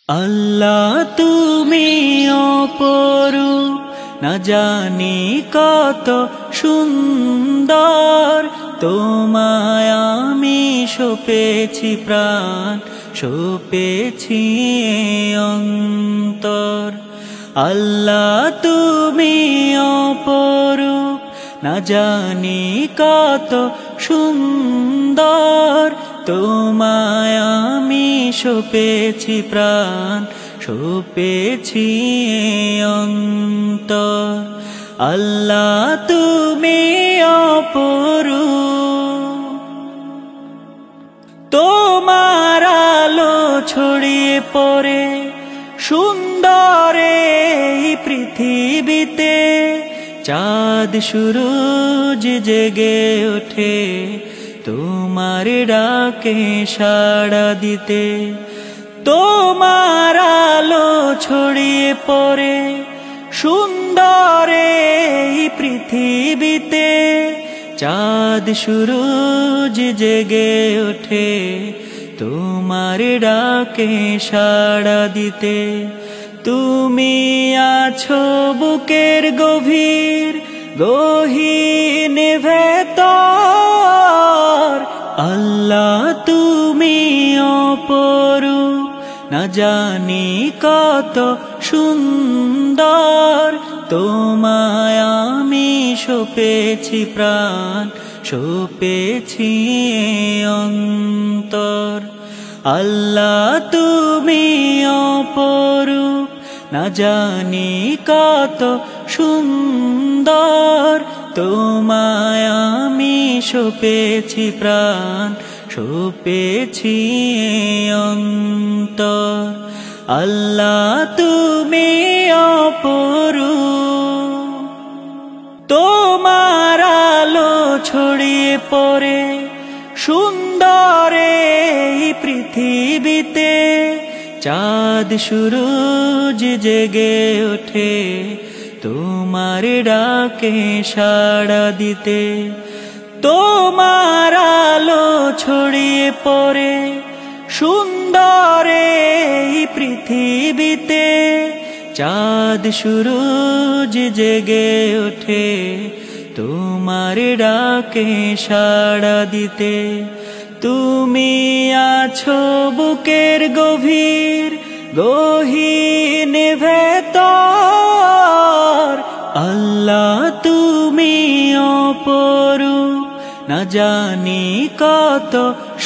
আল্লাহ তুমি অপরূপ, না জানি কত সুন্দর। তোমায় আমি সপেছি প্রাণ, সপেছি অন্তর। আল্লাহ তুমি অপরূপ, না জানি কত সুন্দর। তোমায় আমি সপেছি প্রাণ, সপেছি অন্তর। আল্লাহ তুমি অপরূপ, তোমার আলো ছড়িয়ে পড়ে সুন্দর এই পৃথিবীতে। চাঁদ সূরজ জেগে ওঠে তোমার ডাকে সাড়া দিতে। তোমার আলো ছড়িয়ে পড়ে সুন্দর এই পৃথিবীতে। চাঁদ সূরজ জেগে ওঠে তোমার ডাকে সাড়া দিতে। তুমি আছো বুকের গভীর গহীন ভেতর। আল্লাহ তুমি অপরূপ, না জানি কত সুন্দর। তোমায় আমি সপেছি প্রাণ, সপেছি অন্তর। আল্লাহ তুমি অপরূপ, না জানি কত সুন্দর। তোমায় আমি সপেছি প্রাণ, সপেছি অন্তর। আল্লাহ তুমি অপরূপ, তোমার আলো ছড়িয়ে পড়ে সুন্দর এই পৃথিবীতে। চাঁদ সূরজ জেগে ওঠে তোমার ডাকে সাড়া দিতে। তোমার আলো ছড়িয়ে পড়ে সুন্দর এই পৃথিবীতে। চাঁদ সূরজ জেগে ওঠে তোমার ডাকে সাড়া দিতে। তুমি আছো বুকের গভীর গহীন ভেতর। আল্লাহ তুমি অপরূপ, না জানি কত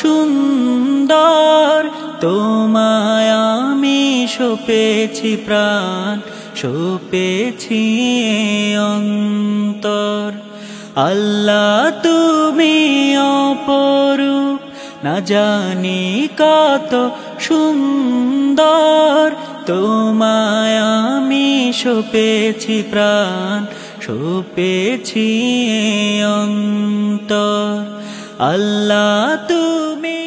সুন্দর। তোমায় আমি সপেছি প্রাণ, সপেছি অন্তর। আল্লাহ তুমি অপরূপ, না জানি কত সুন্দর। তোমায় আমি সপেছি প্রাণ, সপেছি অন্তর। আল্লাহ তুমি